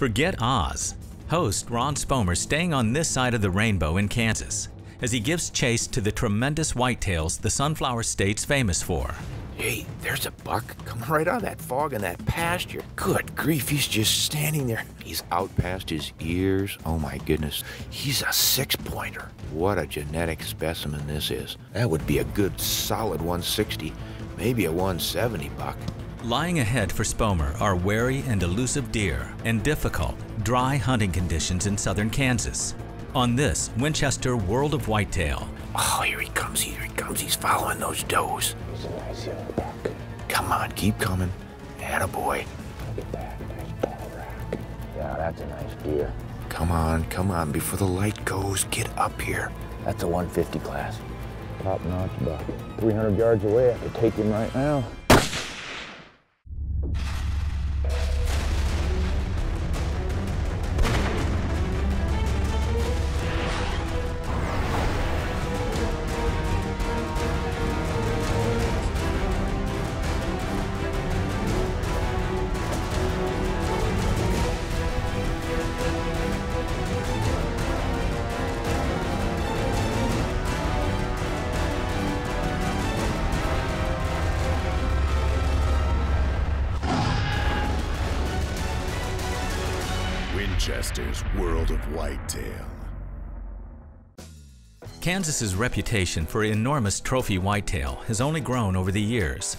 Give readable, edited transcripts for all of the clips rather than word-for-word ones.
Forget Oz. Host Ron Spomer staying on this side of the rainbow in Kansas as he gives chase to the tremendous whitetails the Sunflower State's famous for. Hey, there's a buck coming right out of that fog in that pasture. Good grief, he's just standing there. He's out past his ears. Oh my goodness, he's a 6-pointer. What a genetic specimen this is. That would be a good solid 160, maybe a 170 buck. Lying ahead for Spomer are wary and elusive deer and difficult, dry hunting conditions in southern Kansas. On this Winchester World of Whitetail. Oh, here he comes, he's following those does. He's a nice young buck. Come on, keep coming. Attaboy. Look at that, nice ball rack. Yeah, that's a nice deer. Come on, before the light goes, get up here. That's a 150 class. Top-notch buck. 300 yards away, I could take him right now. Winchester's World of Whitetail. Kansas's reputation for enormous trophy whitetail has only grown over the years.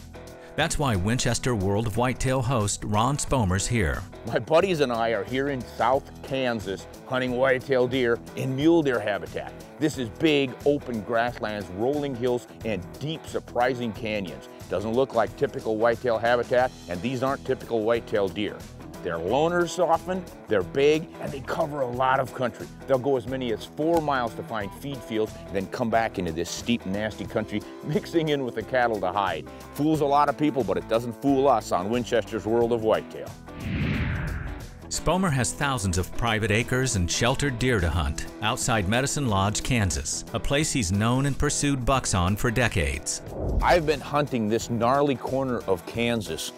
That's why Winchester World of Whitetail host Ron Spomer's here. My buddies and I are here in South Kansas hunting whitetail deer in mule deer habitat. This is big, open grasslands, rolling hills, and deep, surprising canyons. Doesn't look like typical whitetail habitat, and these aren't typical whitetail deer. They're loners often, they're big, and they cover a lot of country. They'll go as many as 4 miles to find feed fields, and then come back into this steep, nasty country, mixing in with the cattle to hide. Fools a lot of people, but it doesn't fool us on Winchester's World of Whitetail. Spomer has thousands of private acres and sheltered deer to hunt outside Medicine Lodge, Kansas, a place he's known and pursued bucks on for decades. I've been hunting this gnarly corner of Kansas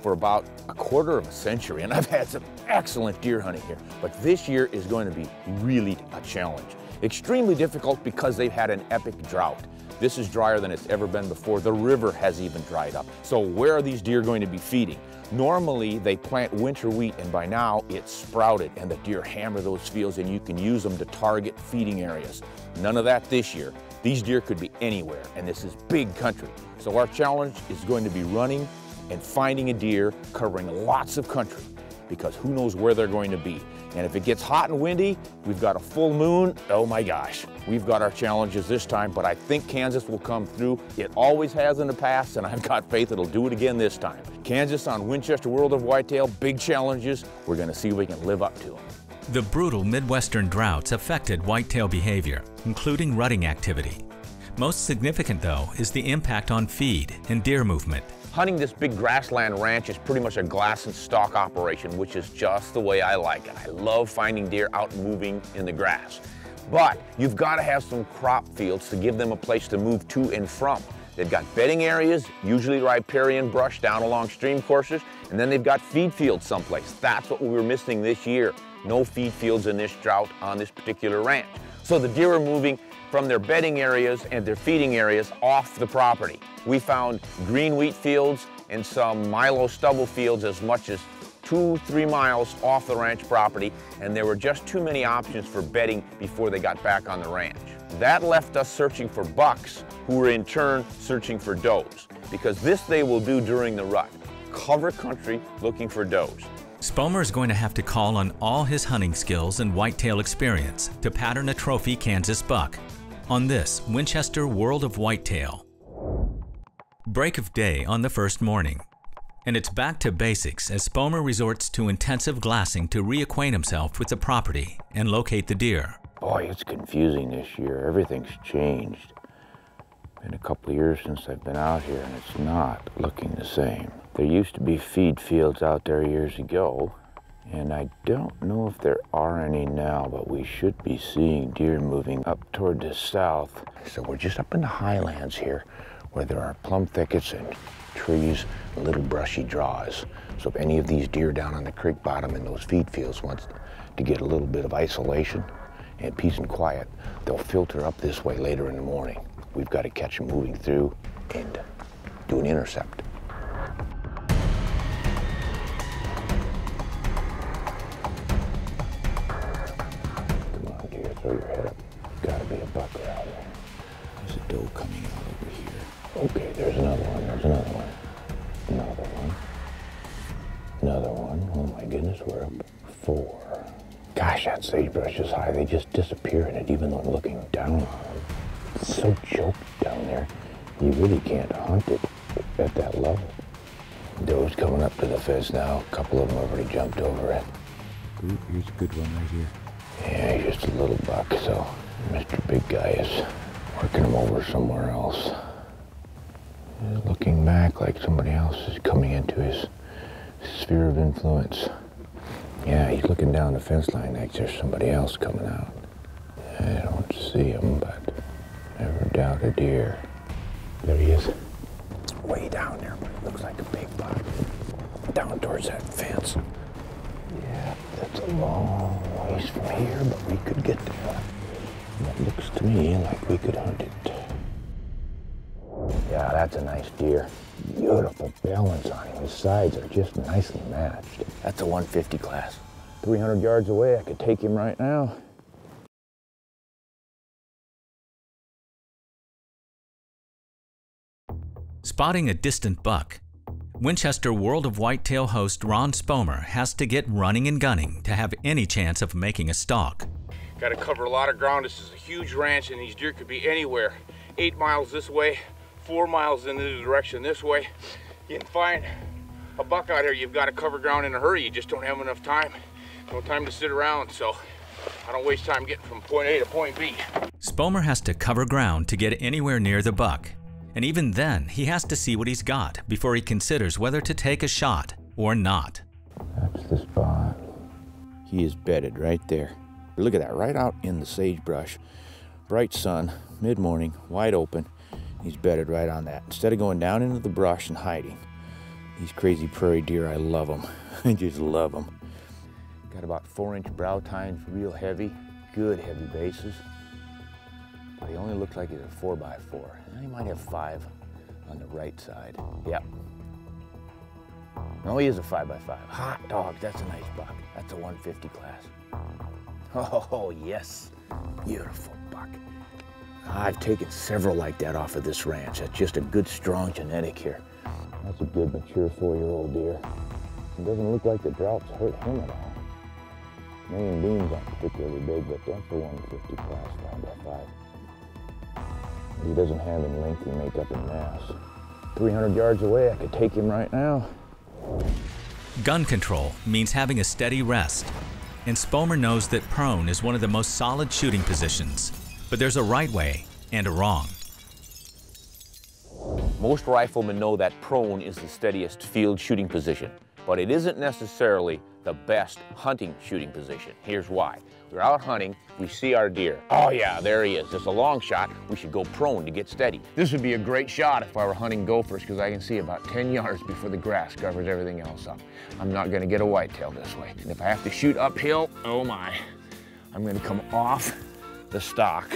for about a quarter of a century, and I've had some excellent deer hunting here. But this year is going to be really a challenge. Extremely difficult because they've had an epic drought. This is drier than it's ever been before. The river has even dried up. So where are these deer going to be feeding? Normally they plant winter wheat, and by now it's sprouted, and the deer hammer those fields, and you can use them to target feeding areas. None of that this year. These deer could be anywhere, and this is big country. So our challenge is going to be running and finding a deer covering lots of country, because who knows where they're going to be. And if it gets hot and windy, we've got a full moon, oh my gosh. We've got our challenges this time, but I think Kansas will come through. It always has in the past, and I've got faith it'll do it again this time. Kansas on Winchester World of Whitetail, big challenges. We're gonna see if we can live up to them. The brutal Midwestern droughts affected whitetail behavior, including rutting activity. Most significant, though, is the impact on feed and deer movement. Hunting this big grassland ranch is pretty much a glass and stalk operation, which is just the way I like it. I love finding deer out moving in the grass. But you've got to have some crop fields to give them a place to move to and from. They've got bedding areas, usually riparian brush down along stream courses, and then they've got feed fields someplace. That's what we were missing this year. No feed fields in this drought on this particular ranch. So the deer are moving from their bedding areas and their feeding areas off the property. We found green wheat fields and some milo stubble fields as much as 2-3 miles off the ranch property, and there were just too many options for bedding before they got back on the ranch. That left us searching for bucks, who were in turn searching for does, because this they will do during the rut, cover country looking for does. Spomer is going to have to call on all his hunting skills and whitetail experience to pattern a trophy Kansas buck on this Winchester World of Whitetail. Break of day on the first morning, and it's back to basics as Spomer resorts to intensive glassing to reacquaint himself with the property and locate the deer. Boy, it's confusing this year. Everything's changed. Been a couple of years since I've been out here, and it's not looking the same. There used to be feed fields out there years ago, and I don't know if there are any now, but we should be seeing deer moving up toward the south. So we're just up in the highlands here, where there are plum thickets and trees, little brushy draws. So if any of these deer down on the creek bottom in those feed fields wants to get a little bit of isolation and peace and quiet, they'll filter up this way later in the morning. We've got to catch them moving through and do an intercept. Come on, deer, throw your head up. Gotta be a buck around there. There's a doe coming out over here. Okay, there's another one, there's another one. Another one. Another one. Oh my goodness, we're up 4. Gosh, that sagebrush is high. They just disappear in it, even though I'm looking down on them. It's so choked down there. You really can't hunt it at that level. Doe's coming up to the fence now. A couple of them have already jumped over it. Ooh, here's a good one right here. Yeah, he's just a little buck, so Mr. Big Guy is working him over somewhere else. He's looking back like somebody else is coming into his sphere of influence. Yeah, he's looking down the fence line like there's somebody else coming out. I don't see him, but never doubt a deer. There he is. Way down there, but it looks like a big buck. Down towards that fence. Yeah, that's a long ways from here, but we could get there. It looks to me like we could hunt it. Yeah, that's a nice deer. Beautiful balance on him. His sides are just nicely matched. That's a 150 class. 300 yards away, I could take him right now. Spotting a distant buck, Winchester World of Whitetail host Ron Spomer has to get running and gunning to have any chance of making a stalk. Got to cover a lot of ground. This is a huge ranch and these deer could be anywhere. 8 miles this way, 4 miles in the direction this way. You can find a buck out here, you've got to cover ground in a hurry. You just don't have enough time. No time to sit around, so I don't waste time getting from point A to point B. Spomer has to cover ground to get anywhere near the buck. And even then, he has to see what he's got before he considers whether to take a shot or not. That's the spot. He is bedded right there. Look at that, right out in the sagebrush. Bright sun, mid-morning, wide open. He's bedded right on that. Instead of going down into the brush and hiding, these crazy prairie deer, I love them. I just love them. Got about 4-inch brow tines, real heavy, good heavy bases. But he only looks like he's a 4x4. And he might have 5 on the right side. Yep. No, he is a 5x5. Hot dog, that's a nice buck. That's a 150 class. Oh, yes. Beautiful buck. I've taken several like that off of this ranch. That's just a good, strong genetic here. That's a good, mature 4-year-old deer. It doesn't look like the drought's hurt him at all. Main beams aren't particularly big, but that's a 150 class 5x5. He doesn't have any lengthy makeup in mass. 300 yards away, I could take him right now. Gun control means having a steady rest. And Spomer knows that prone is one of the most solid shooting positions. But there's a right way and a wrong. Most riflemen know that prone is the steadiest field shooting position, but it isn't necessarily the best hunting shooting position. Here's why. We're out hunting, we see our deer. Oh yeah, there he is. It's a long shot. We should go prone to get steady. This would be a great shot if I were hunting gophers because I can see about 10 yards before the grass covers everything else up. I'm not gonna get a whitetail this way. And if I have to shoot uphill, oh my, I'm gonna come off the stock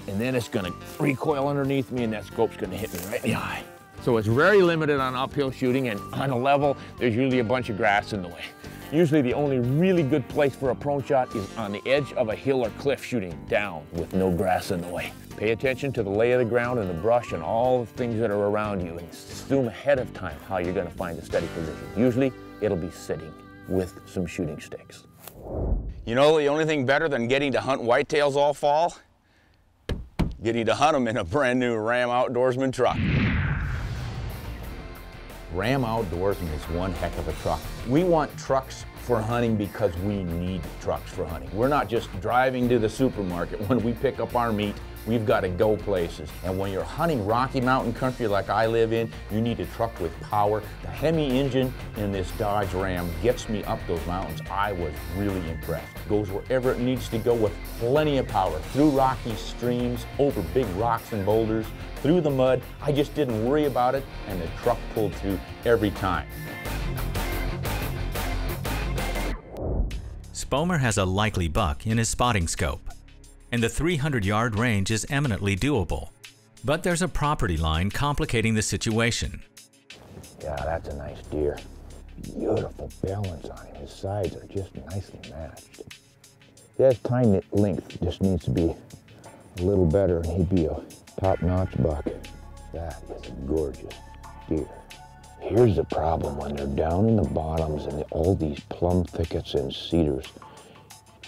and then it's gonna recoil underneath me and that scope's gonna hit me right in the eye. So it's very limited on uphill shooting, and on a level, there's usually a bunch of grass in the way. Usually the only really good place for a prone shot is on the edge of a hill or cliff shooting down with no grass in the way. Pay attention to the lay of the ground and the brush and all the things that are around you and assume ahead of time how you're gonna find a steady position. Usually it'll be sitting with some shooting sticks. You know the only thing better than getting to hunt whitetails all fall? Getting to hunt them in a brand new Ram Outdoorsman truck. Ram Outdoorsman is one heck of a truck. We want trucks for hunting because we need trucks for hunting. We're not just driving to the supermarket when we pick up our meat. we've got to go places. And when you're hunting Rocky Mountain country like I live in, you need a truck with power. The Hemi engine in this Dodge Ram gets me up those mountains. I was really impressed. Goes wherever it needs to go with plenty of power, through rocky streams, over big rocks and boulders, through the mud. I just didn't worry about it, and the truck pulled through every time. Spomer has a likely buck in his spotting scope, and the 300-yard range is eminently doable. But there's a property line complicating the situation. Yeah, that's a nice deer. Beautiful balance on him. His sides are just nicely matched. His tine length just needs to be a little better, and he'd be a top-notch buck. That is a gorgeous deer. Here's the problem when they're down in the bottoms and all these plum thickets and cedars,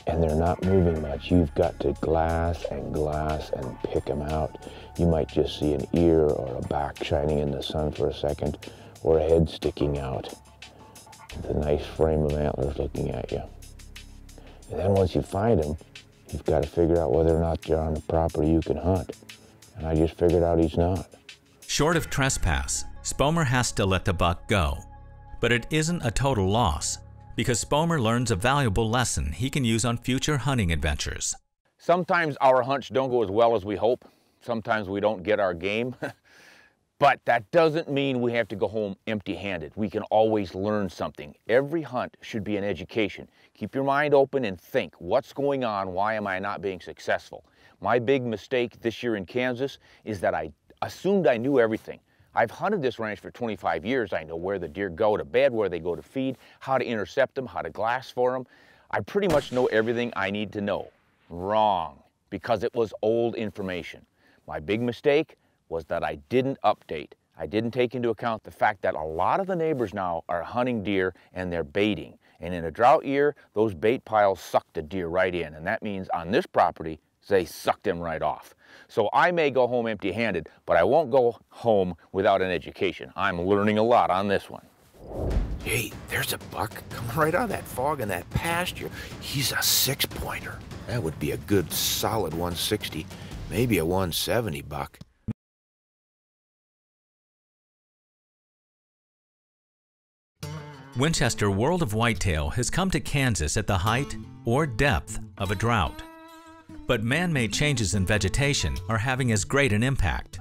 and they're not moving much. You've got to glass and pick them out. You might just see an ear or a back shining in the sun for a second, or a head sticking out with a nice frame of antlers looking at you. And then once you find them, you've got to figure out whether or not you're on the property you can hunt. And I just figured out he's not. Short of trespass, Spomer has to let the buck go. But it isn't a total loss, because Spomer learns a valuable lesson he can use on future hunting adventures. Sometimes our hunts don't go as well as we hope. Sometimes we don't get our game. But that doesn't mean we have to go home empty-handed. We can always learn something. Every hunt should be an education. Keep your mind open and think, what's going on? Why am I not being successful? My big mistake this year in Kansas is that I assumed I knew everything. I've hunted this ranch for 25 years. I know where the deer go to bed, where they go to feed, how to intercept them, how to glass for them. I pretty much know everything I need to know. Wrong, because it was old information. My big mistake was that I didn't update. I didn't take into account the fact that a lot of the neighbors now are hunting deer and they're baiting. And in a drought year, those bait piles suck the deer right in. And that means on this property, they suck them right off. So I may go home empty-handed, but I won't go home without an education. I'm learning a lot on this one. Hey, there's a buck coming right out of that fog in that pasture. He's a 6-pointer. That would be a good solid 160, maybe a 170 buck. Winchester World of Whitetail has come to Kansas at the height or depth of a drought. But man-made changes in vegetation are having as great an impact.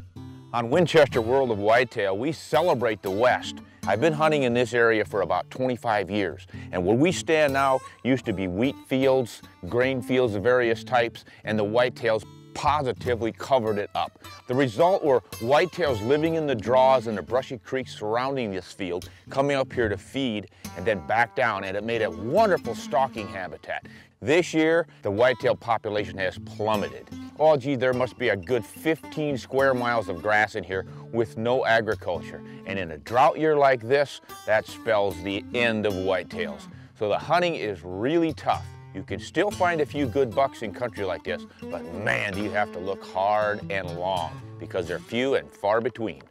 On Winchester World of Whitetail, we celebrate the West. I've been hunting in this area for about 25 years, and where we stand now used to be wheat fields, grain fields of various types, and the whitetails positively covered it up. The result were whitetails living in the draws and the brushy creeks surrounding this field, coming up here to feed and then back down, and it made a wonderful stalking habitat. This year, the whitetail population has plummeted. Oh gee, there must be a good 15 square miles of grass in here with no agriculture. And in a drought year like this, that spells the end of whitetails. So the hunting is really tough. You can still find a few good bucks in country like this, but man, do you have to look hard and long because they're few and far between.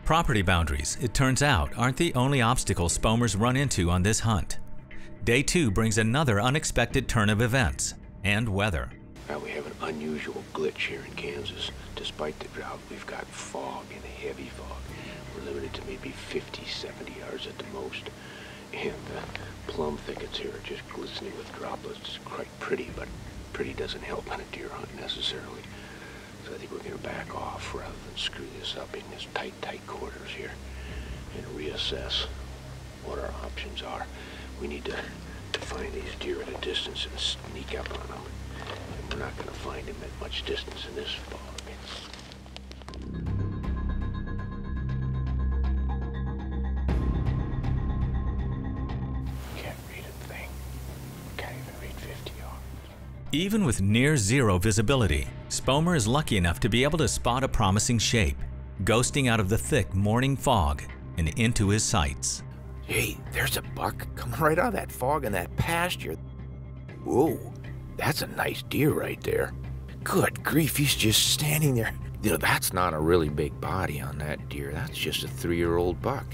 Property boundaries, it turns out, aren't the only obstacle Spomers run into on this hunt. Day 2 brings another unexpected turn of events and weather. Now we have an unusual glitch here in Kansas. Despite the drought, we've got fog and heavy fog. We're limited to maybe 50, 70 yards at the most. And the plum thickets here are just glistening with droplets. It's quite pretty, but pretty doesn't help on a deer hunt necessarily. So I think we're going to back off rather than screw this up in this tight quarters here and reassess what our options are. We need to find these deer at a distance and sneak up on them. And we're not going to find them at much distance in this fog. Can't read a thing. Can't even read 50 yards. Even with near zero visibility, Spomer is lucky enough to be able to spot a promising shape, ghosting out of the thick morning fog and into his sights. Hey, there's a buck coming right out of that fog in that pasture. Whoa, that's a nice deer right there. Good grief, he's just standing there. You know, that's not a really big body on that deer. That's just a 3-year-old buck.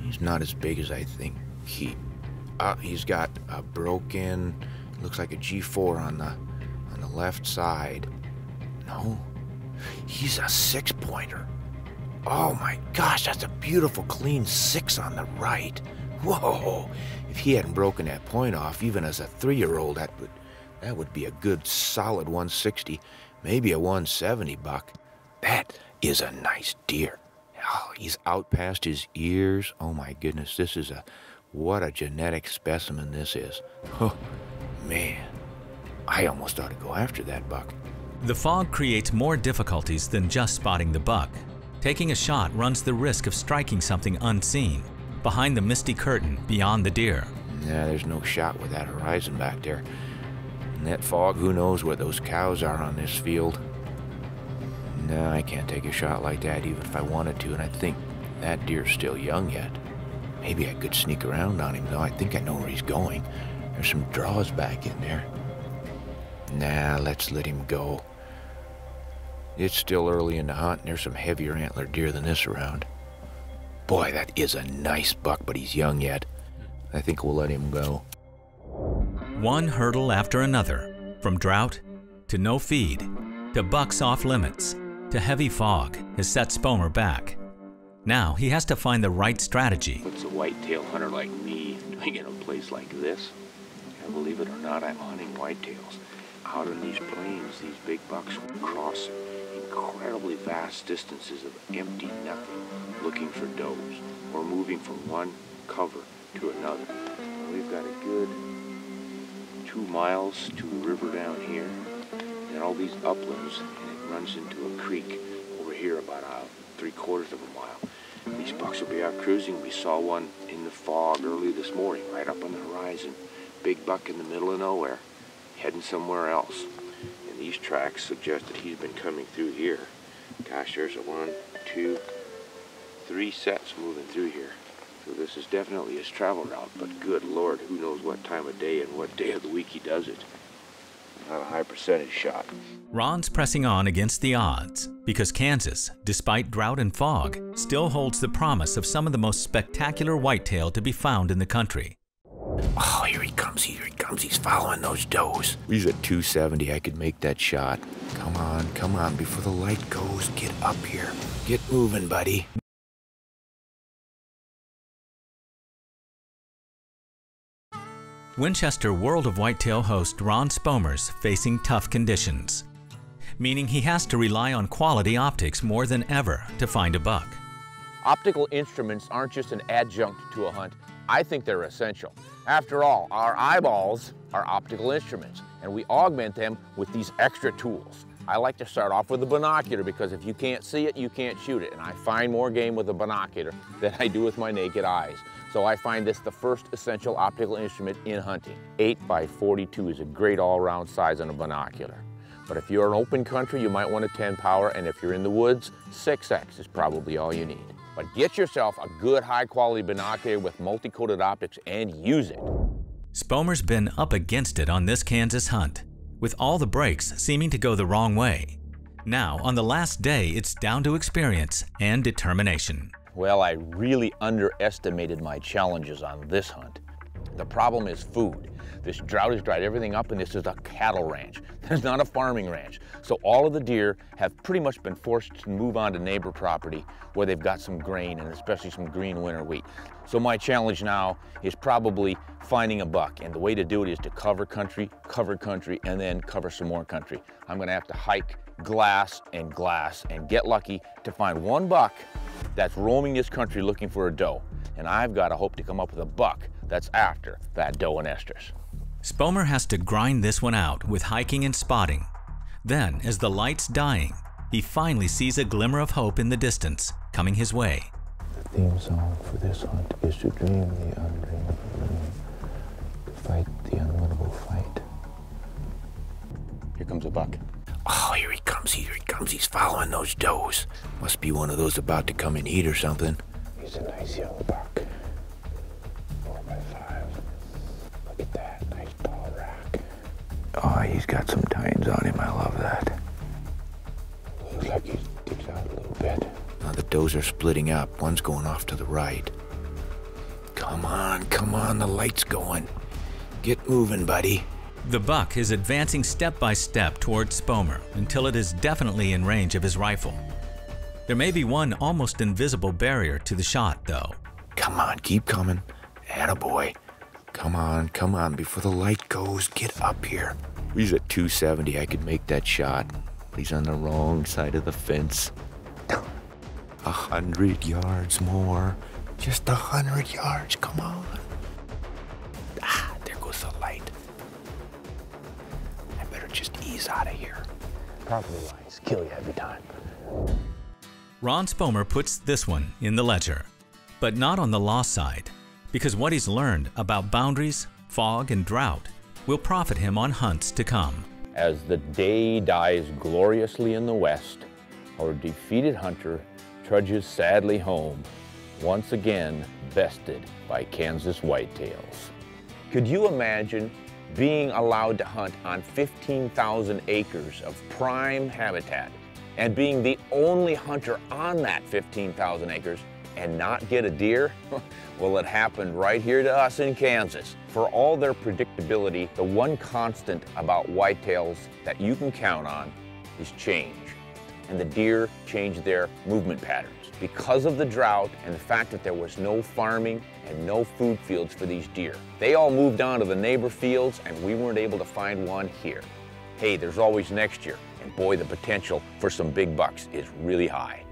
He's not as big as I think. He's got a broken, looks like a G4 on on the left side. No, he's a 6-pointer. Oh my gosh, that's a beautiful clean 6 on the right. Whoa, if he hadn't broken that point off, even as a 3-year-old, that would be a good solid 160, maybe a 170 buck. That is a nice deer. Oh, he's out past his ears. Oh my goodness, what a genetic specimen this is. Oh, man, I almost ought to go after that buck. The fog creates more difficulties than just spotting the buck. Taking a shot runs the risk of striking something unseen, behind the misty curtain beyond the deer. Yeah, there's no shot with that horizon back there. And that fog, who knows where those cows are on this field. No, I can't take a shot like that even if I wanted to, and I think that deer's still young yet. Maybe I could sneak around on him, though. I think I know where he's going. There's some draws back in there. Nah, let's let him go. It's still early in the hunt, and there's some heavier antlered deer than this around. Boy, that is a nice buck, but he's young yet. I think we'll let him go. One hurdle after another, from drought to no feed, to bucks off limits, to heavy fog, has set Spomer back. Now he has to find the right strategy. What's a whitetail hunter like me doing in a place like this? And believe it or not, I'm hunting whitetails. Out in these plains, these big bucks cross incredibly vast distances of empty nothing, looking for does, or moving from one cover to another. We've got a good 2 miles to a river down here, and all these uplands, and it runs into a creek over here about 3/4 of a mile. These bucks will be out cruising. We saw one in the fog early this morning, right up on the horizon. Big buck in the middle of nowhere, heading somewhere else. And these tracks suggest that he's been coming through here. Gosh, there's a 1, 2, 3 sets moving through here. So this is definitely his travel route, but good Lord, who knows what time of day and what day of the week he does it. Not a high percentage shot. Ron's pressing on against the odds because Kansas, despite drought and fog, still holds the promise of some of the most spectacular whitetail to be found in the country. Oh, here he comes, he's following those does. He's at 270, I could make that shot. Come on, before the light goes, get up here. Get moving, buddy. Winchester World of Whitetail host Ron Spomer's facing tough conditions, meaning he has to rely on quality optics more than ever to find a buck. Optical instruments aren't just an adjunct to a hunt. I think they're essential. After all, our eyeballs are optical instruments, and we augment them with these extra tools. I like to start off with a binocular because if you can't see it, you can't shoot it, and I find more game with a binocular than I do with my naked eyes. So I find this the first essential optical instrument in hunting. 8x42 is a great all-round size on a binocular. But if you're in open country, you might want a 10 power, and if you're in the woods, 6X is probably all you need. But get yourself a good high-quality binocular with multi-coated optics and use it. Spomer's been up against it on this Kansas hunt, with all the breaks seeming to go the wrong way. Now, on the last day, it's down to experience and determination. Well, I really underestimated my challenges on this hunt. The problem is food. This drought has dried everything up, and this is a cattle ranch. There's not a farming ranch. So all of the deer have pretty much been forced to move on to neighbor property where they've got some grain, and especially some green winter wheat. So my challenge now is probably finding a buck, and the way to do it is to cover country, and then cover some more country. I'm gonna have to hike glass, and get lucky to find one buck that's roaming this country looking for a doe. And I've got to hope to come up with a buck that's after that doe and estrus. Spomer has to grind this one out with hiking and spotting. Then, as the light's dying, he finally sees a glimmer of hope in the distance coming his way. The theme song for this hunt is to dream the undreamable dream, to fight the unwinnable fight. Here comes a buck. Oh, here he comes, he's following those does. Must be one of those about to come in heat or something. He's a nice young buck. 4x5. Look at that, nice tall rack. Oh, he's got some tines on him, I love that. Looks like he sticks out a little bit. Now the does are splitting up, one's going off to the right. Come on, the light's going. Get moving, buddy. The buck is advancing step by step towards Spomer until it is definitely in range of his rifle. There may be one almost invisible barrier to the shot, though. Come on, keep coming. Attaboy. Come on, before the light goes, get up here. He's at 270, I could make that shot. He's on the wrong side of the fence. 100 yards more. Just 100 yards, come on. Ah, there goes the light. I better just ease out of here. Property lines kill you every time. Ron Spomer puts this one in the ledger, but not on the loss side, because what he's learned about boundaries, fog, and drought will profit him on hunts to come. As the day dies gloriously in the west, our defeated hunter trudges sadly home, once again bested by Kansas whitetails. Could you imagine being allowed to hunt on 15,000 acres of prime habitat and being the only hunter on that 15,000 acres and not get a deer? Well, it happened right here to us in Kansas. For all their predictability, the one constant about whitetails that you can count on is change. And the deer changed their movement patterns. Because of the drought and the fact that there was no farming and no food fields for these deer, they all moved on to the neighbor fields and we weren't able to find one here. Hey, there's always next year. And boy, the potential for some big bucks is really high.